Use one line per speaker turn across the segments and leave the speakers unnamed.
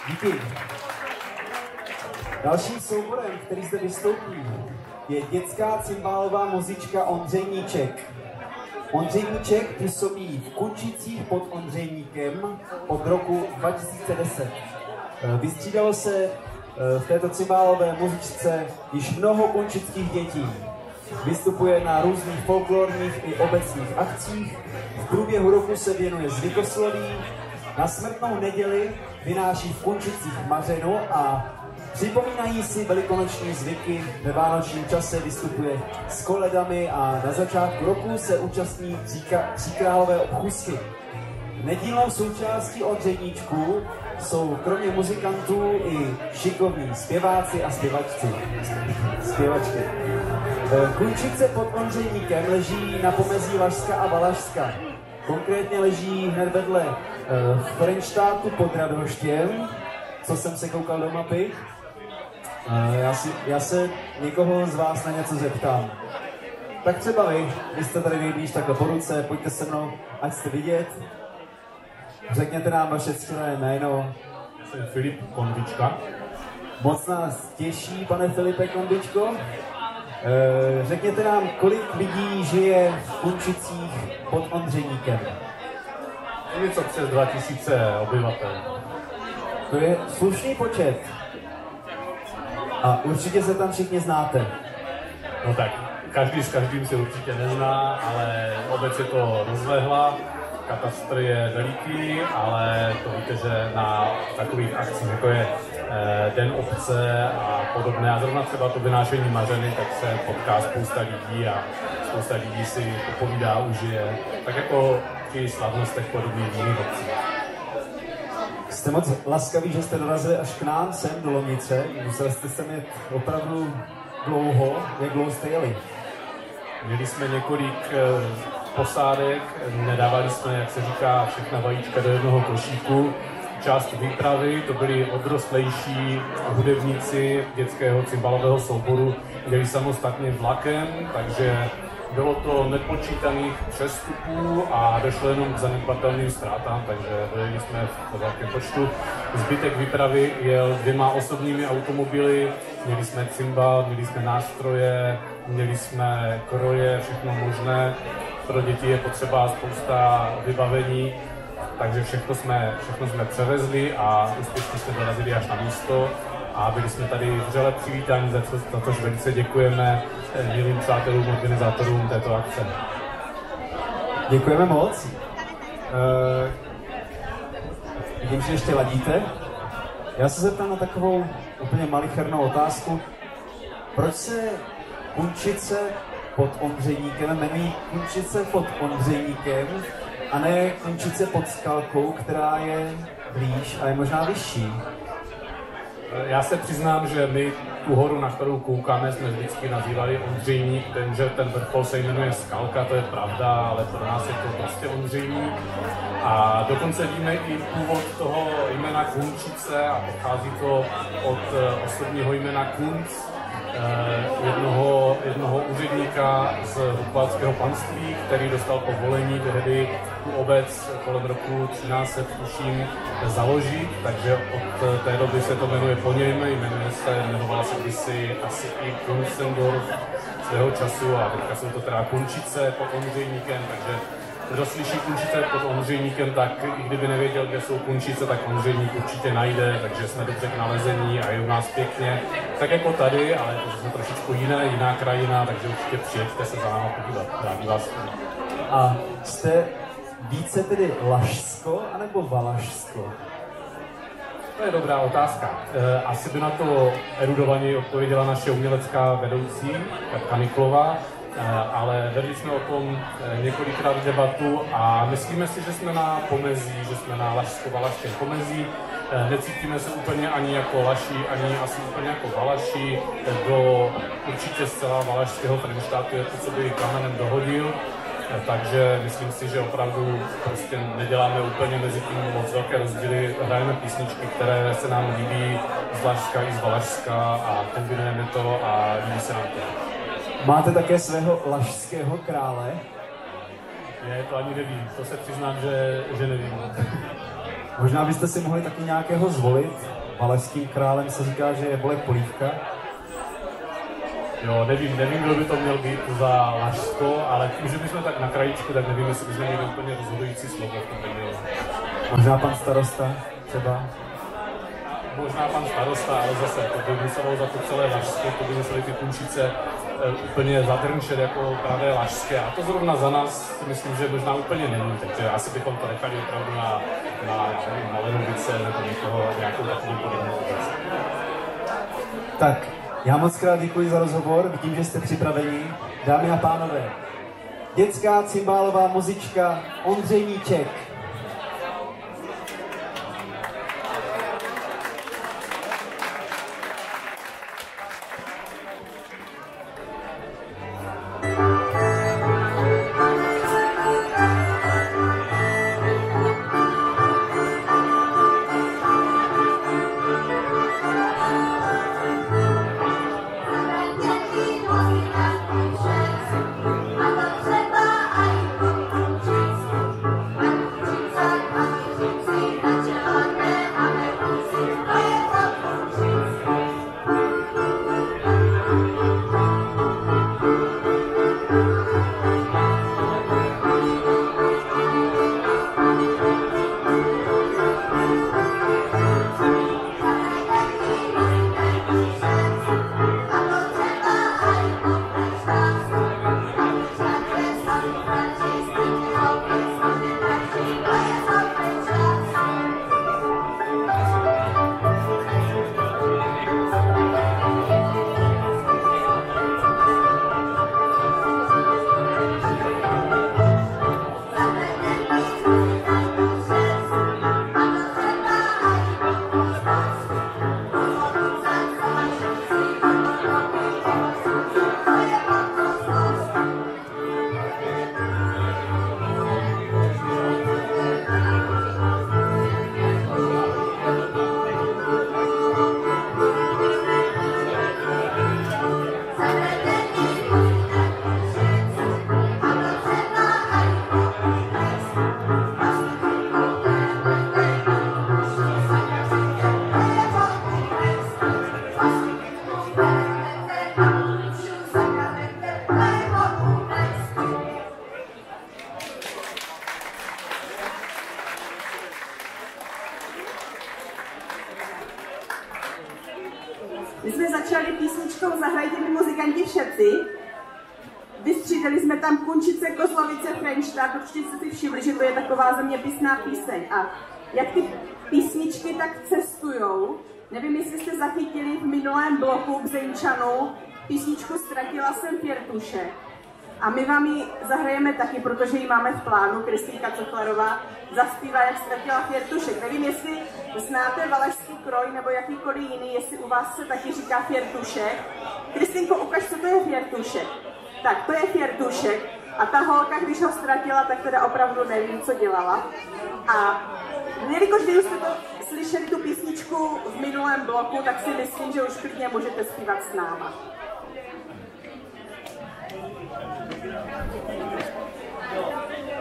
Díky. Dalším souborem, který zde vystoupí, je dětská cymbálová muzička Ondřejníček. Ondřejníček působí v Kunčicích pod Ondřejníkem od roku 2010. Vystřídalo se v této cymbálové muzičce již mnoho kunčických dětí. Vystupuje na různých folklorních i obecních akcích. V průběhu roku se věnuje zvykosloví. Na Smrtnou neděli vynáší v Kunčicích mařenu a připomínají si velikonoční zvyky. Ve vánočním čase vystupuje s koledami a na začátku roku se účastní tříkrálové obchůzky. Nedílnou součástí Ondřejníčků jsou kromě muzikantů i šikovní zpěváci a zpěvačky. Kunčice pod Ondřejníkem leží na pomezí Lašska a Valašska. Konkrétně leží hned vedle Frenštátu pod Radhoštěm, co jsem se koukal do mapy. Já se někoho z vás na něco zeptám. Tak třeba vy jste tady nejblíž takhle po ruce, pojďte se mnou, ať jste vidět. Řekněte nám vaše ctěné jméno.
Jsem Filip Konvička.
Moc nás těší, pane Filipe Konvičko. Řekněte nám, kolik lidí žije v Kunčicích pod Ondřejníkem?
Něco přes 2000 obyvatel.
To je slušný počet. A určitě se tam všichni znáte.
No tak, každý s každým se určitě nezná, ale obec je to rozlehlá. Katastr je veliký, ale to víte, že na takových akcích, jako je Den obce a podobné, a zrovna třeba to vynášení mařeny, tak se potká spousta lidí a spousta lidí si popovídá, užije, tak jako při slavnostech podobných v jiných obcích.
Jste moc laskaví, že jste dorazili až k nám sem do Lomnice. Museli jste se mít opravdu dlouho. Jak dlouho jste jeli?
Měli jsme několik posádek, nedávali jsme, jak se říká, všechna vajíčka do jednoho košíku. Část výpravy, to byli odrostlejší hudebníci dětského cymbalového souboru, jeli samostatně vlakem, takže bylo to nepočítaných přestupů a došlo jenom k zanedbatelným ztrátám, takže dojeli jsme v velkém počtu. Zbytek výpravy jel 2 osobními automobily, měli jsme cymbal, měli jsme nástroje, měli jsme kroje, všechno možné. Pro děti je potřeba spousta vybavení, takže všechno jsme převezli a úspěšně jsme dorazili až na místo. A byli jsme tady vřele přivítáni, za což velice děkujeme milým přátelům, organizátorům této akce.
Děkujeme moc. Vidím, že ještě ladíte. Já se zeptám na takovou úplně malichernou otázku. Proč se Kunčice pod Ondřejníkem jmenují Kunčice pod Ondřejníkem a ne Kunčice pod Skalkou, která je blíž a je možná vyšší?
Já se přiznám, že my tu horu, na kterou koukáme, jsme vždycky nazývali Ondřejník, že ten vrchol se jmenuje Skalka, to je pravda, ale pro nás je to prostě Ondřejník. A dokonce víme i původ toho jména Kunčice a pochází to od osobního jména Kunc, jednoho úředníka z Rukvalského panství, který dostal povolení tehdy tu obec kolem roku 1300 tuším založit, takže od té doby se to jmenuje po něm, jmenovala se kdysi asi i Kunzendorf svého času a teďka jsou to teda Kunčice pod Ondřejníkem, takže kdo slyší Kunčice pod Ondřejníkem, tak i kdyby nevěděl, kde jsou Kunčice, tak Ondřejník určitě najde, takže jsme dobře k nalezení a je u nás pěkně. Tak jako tady, ale to je trošičku jiná krajina, takže určitě přijeďte se za náma podívat. Rádi vás.
A jste více tedy Lašsko anebo Valašsko?
To je dobrá otázka. Asi by na to erudovaně odpověděla naše umělecká vedoucí, Katka Niklová. Ale vedli jsme o tom několikrát debatu a myslíme si, že jsme na pomezí, že jsme na lašsko-valašském pomezí. Necítíme se úplně ani jako Laši, ani asi úplně jako Valaši. Do určitě zcela valašského Frenštátu je to, co by kamenem dohodil. Takže myslím si, že opravdu prostě neděláme úplně mezi tím moc velké rozdíly. Hrajeme písničky, které se nám líbí z Lašska i z Valašska a kombinujeme to a líbí se nám to.
Máte také svého lašského krále?
Ne, to ani nevím, to se přiznám, že nevím.
Možná byste si mohli taky nějakého zvolit? valašským králem se říká, že je Bolek Polívka.
Jo, nevím, kdo by to měl být za Lašsko, ale tím, že bychom tak na krajíčku, tak nevím, jestli bychom měli úplně rozhodující slovo v tom regionu.
Možná pan starosta třeba?
Možná pan starosta, ale zase to by muselo za to celé Lašsko, to by museli ty Kunčice úplně zadrnčet jako pravé lašské. A to zrovna za nás myslím, že možná úplně není, takže asi bychom to nechali opravdu na Lenovice nebo nějakou takovou podobnou oblast.
Tak, já moc krát děkuji za rozhovor, vidím, že jste připraveni. Dámy a pánové, dětská cymbálová muzička Ondřej Níček.
My jsme začali písničkou Zahrajte mi muzikanti všetci. Vystřídali jsme tam Kunčice, Kozlovice, Frenštát, určitě jste si všimli, že to je taková zeměpisná píseň. A jak ty písničky tak cestujou, nevím, jestli jste zachytili v minulém bloku k Zejnčanu písničku Ztratila jsem Pěrtuše. A my vám ji zahrajeme taky, protože ji máme v plánu. Kristýnka Cochlerová zaspívá, jak Ztratila Pěrtušek. Nevím, jestli znáte valašský kroj nebo jakýkoliv jiný, jestli u vás se taky říká Pěrtušek. Kristýnko, ukaž, co to je Pěrtušek. Tak, to je Pěrtušek. A ta holka, když ho ztratila, tak teda opravdu nevím, co dělala. A jelikož vy už jste to slyšeli, tu písničku v minulém bloku, tak si myslím, že už klidně můžete zpívat s náma.
Oh,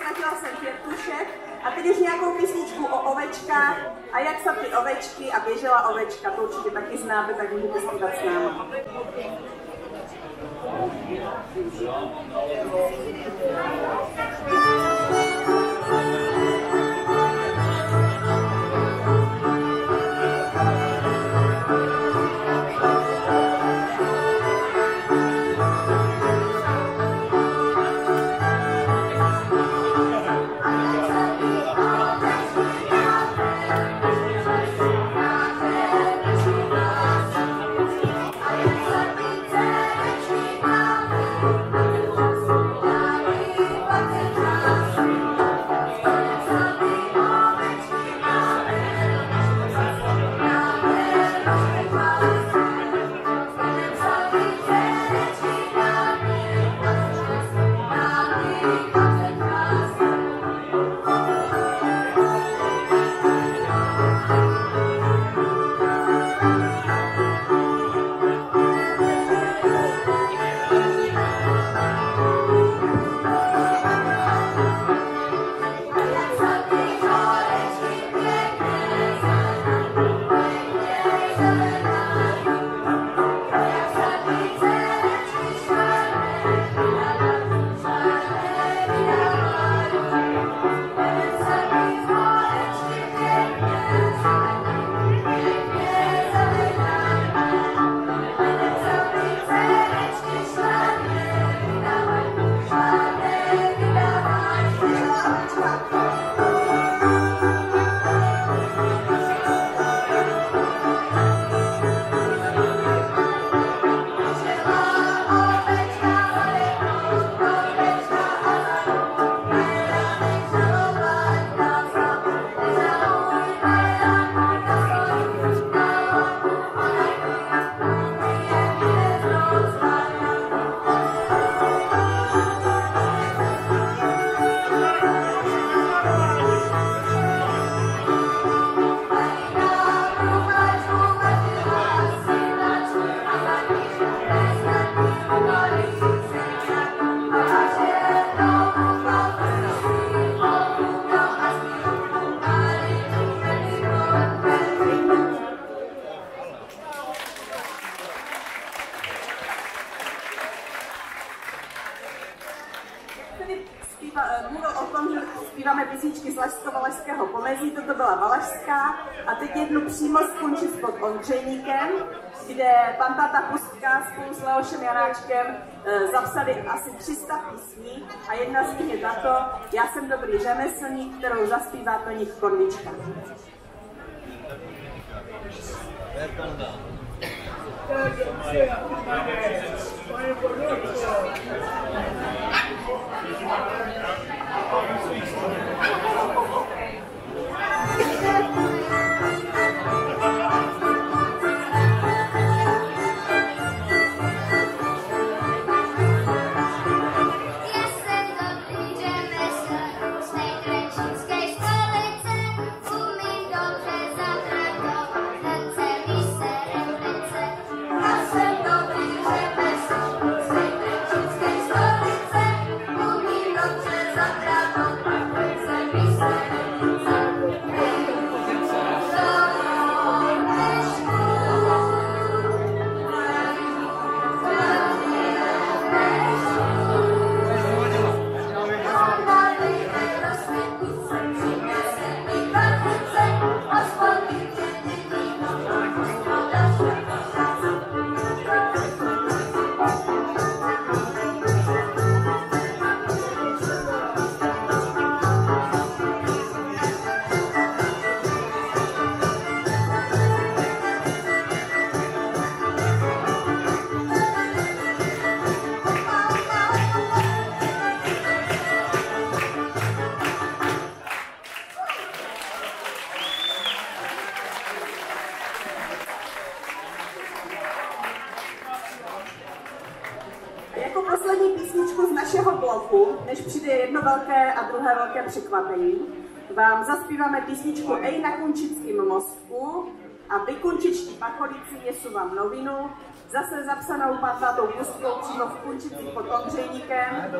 ztratila jsem 5 tušek a teď už nějakou písničku o ovečkách a jak jsou ty ovečky a běžela ovečka, to určitě taky znáte, tak můžete zpívat s námi. Mluvil o tom, že zpíváme písničky z Lašsko-Valašského pomezí, toto byla Valašská a teď jednu přímo z Kunčic pod Ondřejníkem, kde pan táta Pustka spolu s Leošem Janáčkem zapsali asi 300 písní a jedna z nich je tato Já jsem dobrý řemeslník, kterou zaspívá Toník Konvička. Jako poslední písničku z našeho bloku, než přijde jedno velké a druhé velké překvapení, vám zaspíváme písničku Ej na Kunčickým mostku A vy, kunčičtí pacholici, nesu vám novinu, zase zapsanou 15. pustkou přímo v Kunčicích pod Ondřejníkem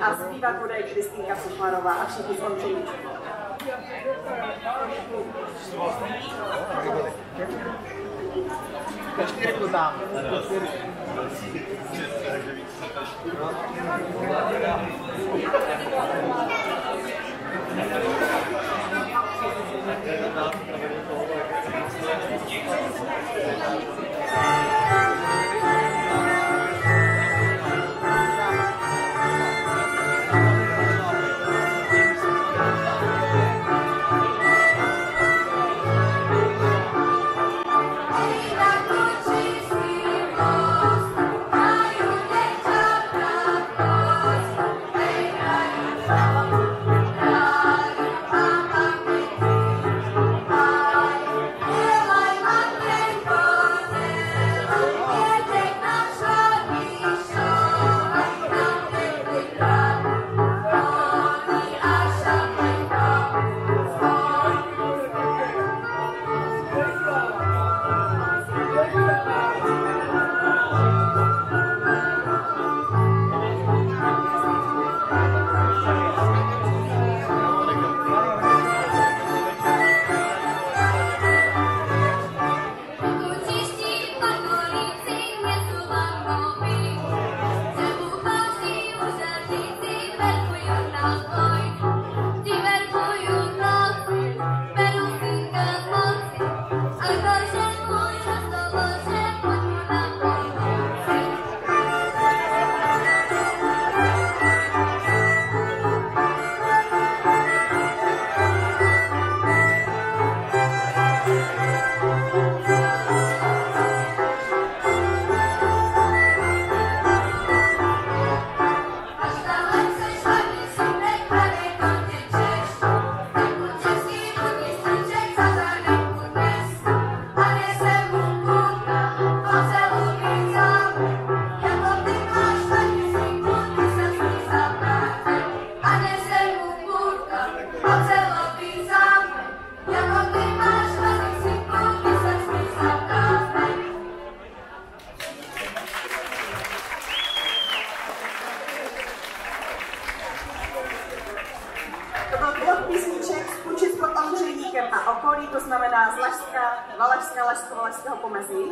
a zpívat bude Kristýnka Suflarová a všichni z Ondřejníčku. Valašského pomezí.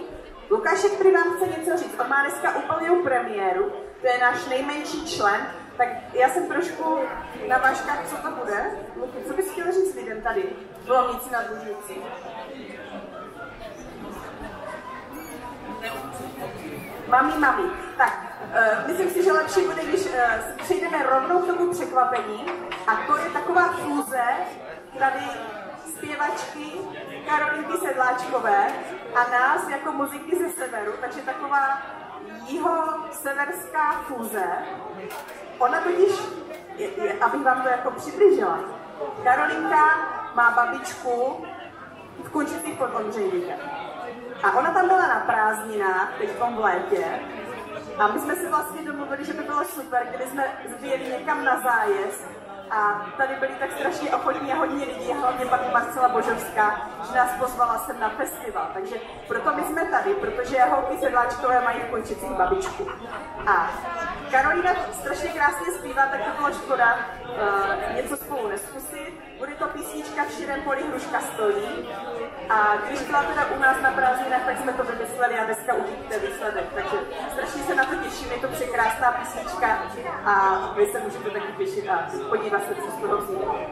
Lukášek prý vám chce něco říct, on má dneska úplnou premiéru, to je náš nejmenší člen, tak já jsem trošku na vážkách, co to bude. Luky, co bys chtěl říct lidem tady, v Lomnici nad Lužnicí? Mami. Tak, myslím si, že lepší bude, když přejdeme rovnou k tomu překvapení. A to je taková fúze tady zpěvačky Karolinky Sedláčkové a nás jako muziky ze severu, takže taková jihoseverská fúze. Ona totiž, abych vám to jako přiblížila, Karolinka má babičku v Kunčicích pod Ondřejníkem. A ona tam byla na prázdninách, teď v létě, a my jsme si vlastně domluvili, že by bylo super, kdyby jsme vyjeli někam na zájezd a tady byli tak strašně ochotní a hodně lidí, hlavně paní Marcela Božovská, že nás pozvala sem na festival. Takže proto my jsme tady, protože holky Sedláčkové mají v Kunčicích babičku. A Karolina strašně krásně zpívá, tak to bylo škoda něco spolu neskusit. Bude to písnička V širém poli hruška stojí. A když byla teda u nás na prázdninách, tak jsme to vymysleli a dneska uvidíte výsledek. Takže strašně se na to těším, je to překrásná písnička a vy se můžete taky těšit a podívat se, co z toho vznikne.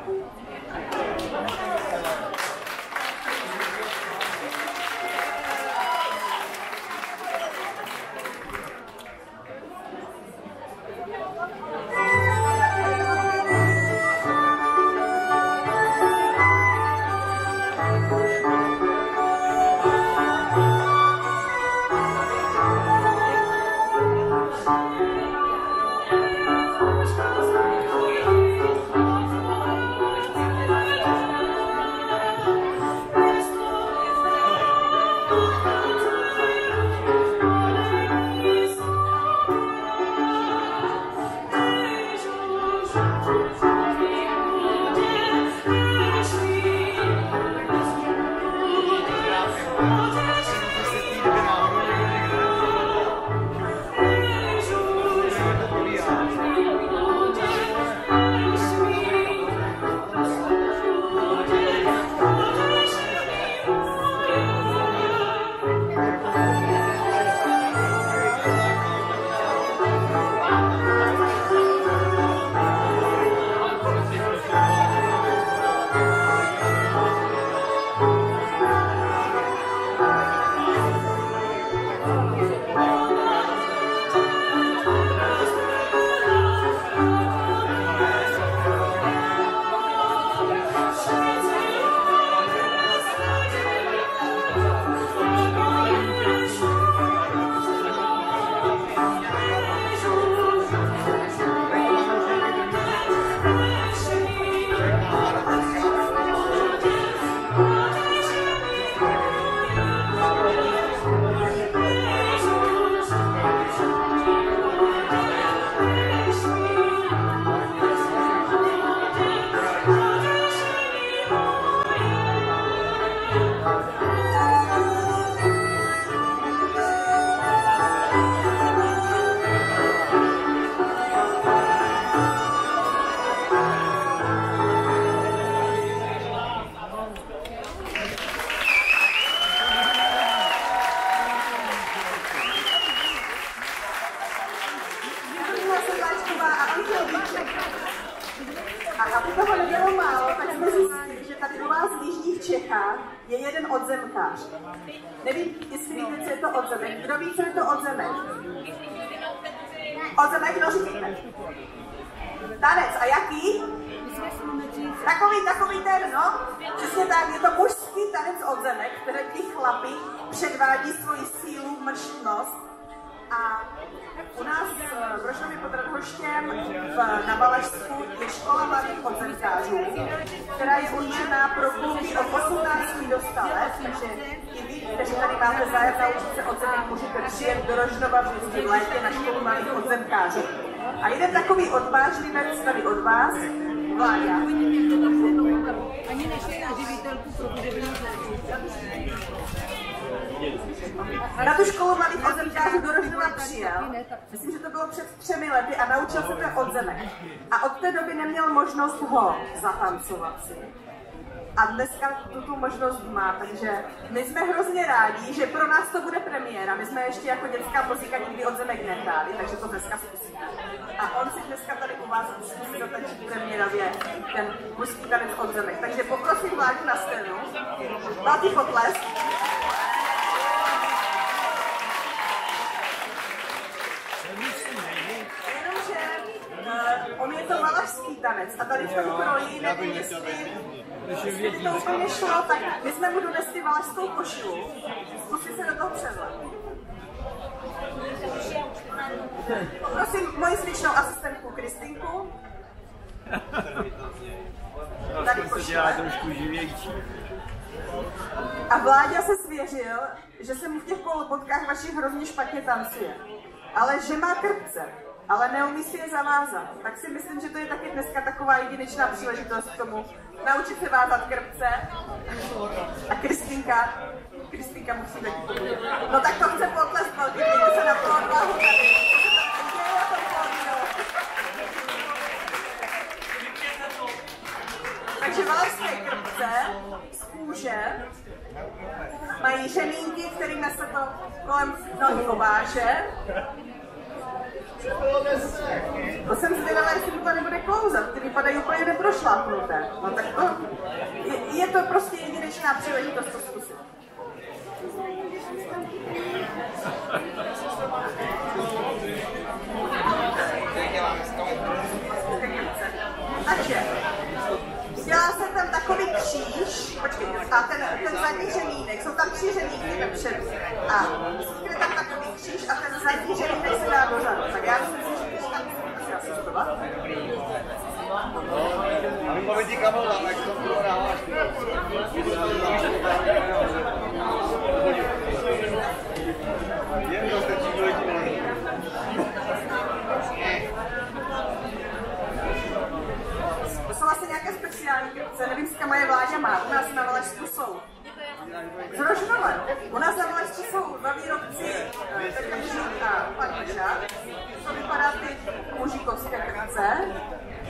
A aby toho nebylo málo, tak jsme zjistili, že tady u vás v jižních Čechách je jeden odzemkář. Nevím, jestli víte, co je to odzemek. Kdo ví, co je to odzemek? Odzemek, no říkejte. Tanec. A jaký? Takový ten, no. Přesně tak, je to mužský tanec odzemek, které ti chlapi předvádí svoji sílu, mrštnost. A u nás v Rožnově pod Radhoštěm na Valašsku je škola mladých odzemkářů, která je určená pro kluky od 18 do 100 let, takže i vy, kteří tady máte zájem naučit se odzemek, můžete přijet do Rožnova v létě na školu mladých odzemkářů. A jeden takový odvážlivec tady od vás, Vláďa.
Ani nešli na živitelku, protože by nás
na tu školu mladých odzemkářů do Rožnova přijel, myslím, že to bylo před 3 lety a naučil se ten odzemek. A od té doby neměl možnost ho zatancovat si. A dneska tu možnost má, takže my jsme hrozně rádi, že pro nás to bude premiéra. My jsme ještě jako dětská muzika nikdy odzemek nehráli, takže to dneska zkusíme. A on si dneska tady u vás zkusí zatačit premiérově ten mužský tanec odzemek. Takže poprosím Vláďu na scénu. Velký potlesk. Jenomže on je to valašský tanec a tady v tom kroji nevím, jestli by to úplně šlo, tak my jsme mu donesli valašskou košili. Zkusí se do toho převlet. Poprosím moji styčnou asistentku Kristinku. Tady košile. A Vláďa se svěřil, že se mu v těch kolobodkách vašich hrozně špatně tancuje. Ale že má krpce, ale neumí si je zavázat. Tak si myslím, že to je taky dneska taková jedinečná příležitost k tomu naučit se vázat krpce. A Kristýnka musí taky pomoct. No tak to chce potlesknout, dívejte se na tu odvahu tady. Takže valašské krpce z kůže mají řemínky, kterými se to kolem nohy ováže. To jsem zvědavá, jestli to nebude klouzat, ty vypadají úplně neprošlápnuté. No tak to, je to prostě jedinečná příležitost to zkusit. Takže, dělá se tam takový kříž, počkejte, a ten zadní řemínek, jsou tam 3 řemínky vepředu. A je tam takový kříž a ten zadní řemínek se dá dozadu. Tak já myslím si, že když tam asi asistovat.
A vy povedí kamola, jak to bylo nahlášky. Jen to stačí důležitý.
To jsou asi nějaké speciální krpce, nevím, jestli moje Vláďa má, u nás na Valašsku jsou. Z Rožnova. U nás na Valašsku jsou 2 výrobci, Petrčík a pan Žák. To vypadá ty mužikovské krpce.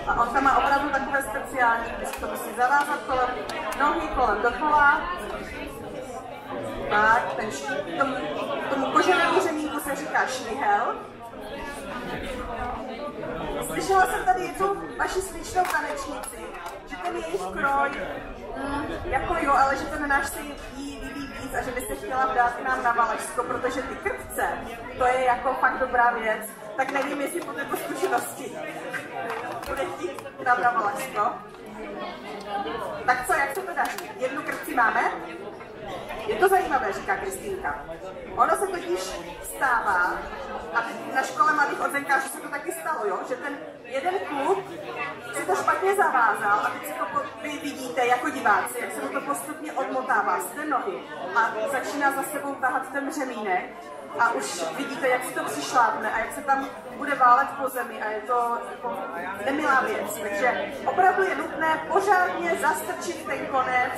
A on tam má opravdu takové speciální, když to musí zavázat kolem nohy, kolem dokola. Tak, tomu koženému řemínku se říká švihel. Slyšela jsem tady jednu vaši sličnou tanečnici, že ten jejich kroj, jako jo, ale že ten náš se jí líbí víc a že by se chtěla dát k nám na Valašsko, protože ty krpce, to je jako fakt dobrá věc, tak nevím, jestli po této zkušenosti bude chtít k nám na Valašsko. Tak co, jak se to daří? Jednu krpci máme? Je to zajímavé, říká Kristýnka. Ono se totiž stává, a na škole mladých odzemkářů se to taky stalo, jo? Že ten jeden kluk si to špatně zavázal a teď si to vy vidíte jako diváci, jak se to postupně odmotává z té nohy a začíná za sebou tahat ten řemínek a už vidíte, jak si to přišlápne a jak se tam bude válet po zemi a je to jako nemilá věc. Takže opravdu je nutné pořádně zastrčit ten konec,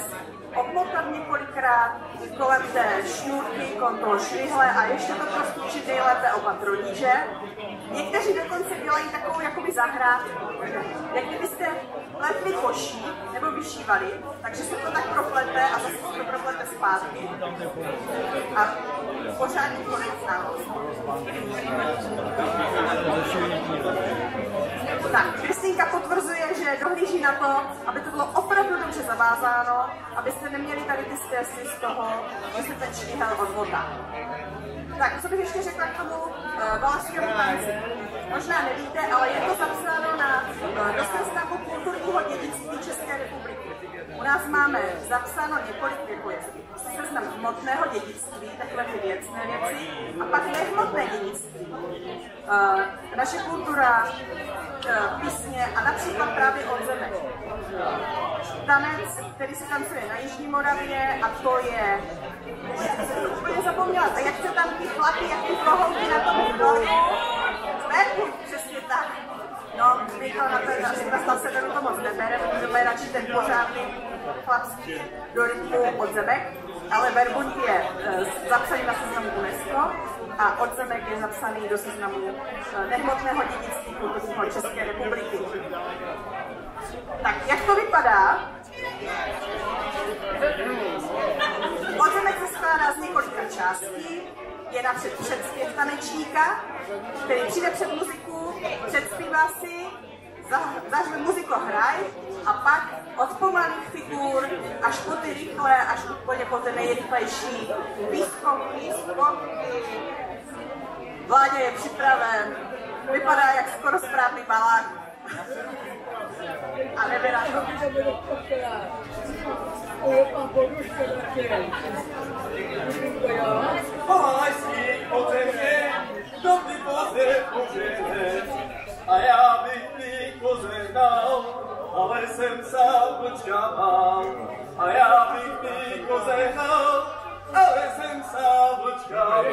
obmotat několikrát kolem té šňůrky, kolem toho švihle a ještě to prostučit nejlépe oba troníže. Někteří dokonce dělají takovou jakoby zahrádku, jak kdybyste pletli koší nebo vyšívali, takže se to tak proplete a zase se to proplete zpátky a pořádně konec nához. Tak, Kristýnka potvrzuje, že které dohlíží na to, aby to bylo opravdu dobře zavázáno, abyste neměli tady ty stresy z toho, že se ten štíhel odmotá. Tak, co bych ještě řekla k tomu valašskému tanci. Možná nevíte, ale je to zapsáno do seznamu kulturního dědictví České republiky. U nás máme zapsáno několik seznam hmotného dědictví, takhle ty věcné věci, a pak nehmotné dědictví. Naše kultura, písně a například právě odzemek. Tanec, který se tancuje na Jižní Moravě, a to je... úplně zapomněla, a jak se tam ty chlapy, jak ty kohouky na tom dolu? Verbu, přesně tak. No, my to na se to moc nebereme radši ten pořádný chlapský do rytmu odzemek, ale verbuňk je zapsaný na seznamu UNESCO a odzemek je zapsaný do seznamu nehmotného dědictví kulturního České republiky. Tak, jak to vypadá? Odzemek se skládá z několika částí. Je napřed předspěv tanečníka, který přijde před muziku, předspívá si, zažme muziko hraj a pak od pomalých figur až po ty rychlé, až úplně po ty nejrychlejší výskoky, skoky. Vláďa je připraven, vypadá jak skoro správný balák. A nevyráš to.
Chovaj si ode mě, kdo by požehnal, a já bych ti požehnal, ale jsem sám počkával. A já bych ti požehnal, ale jsem sám počkával.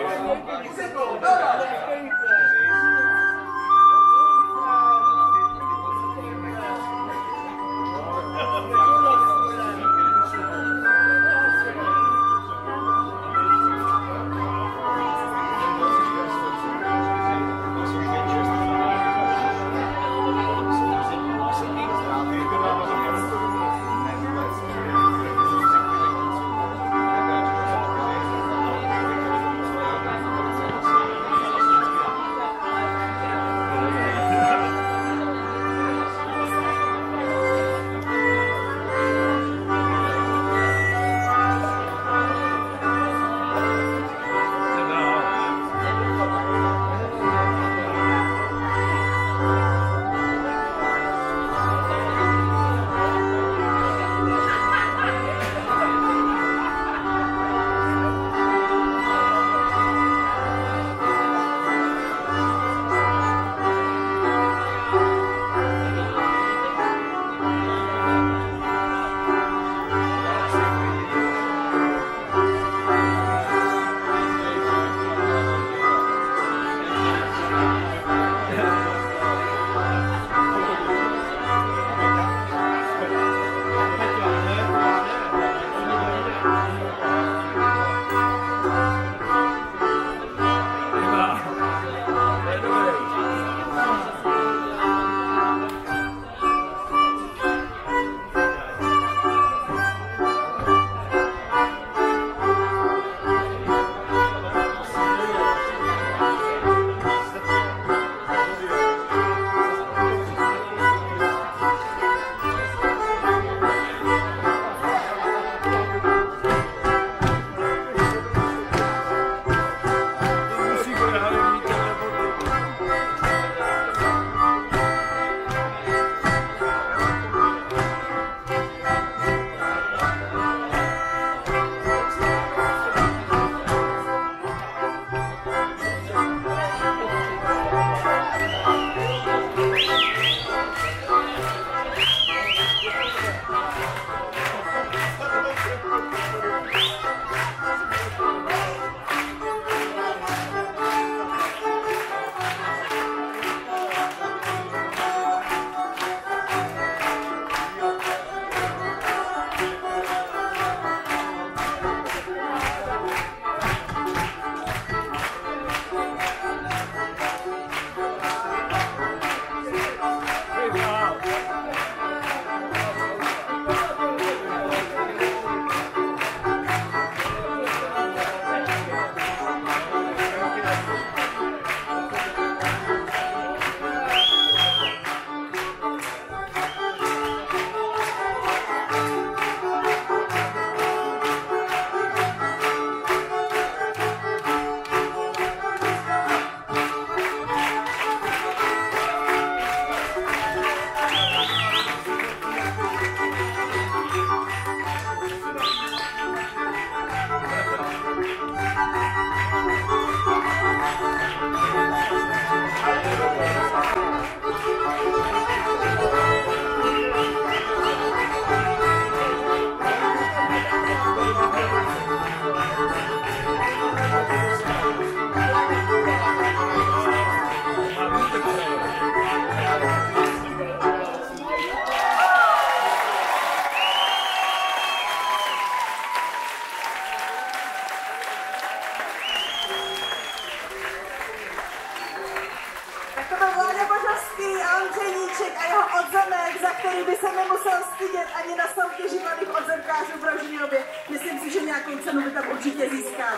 nemusel stydět ani na soutěži mladých odzemkářů v Rožňově. Myslím si, že nějakou cenu by tam určitě získal.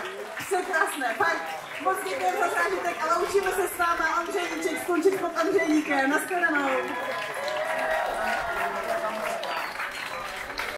Překrásné, fakt. Moc děkujeme za zážitek a loučíme se s váma. Ondřejníček skončit pod Ondřejníkem. Naschledanou.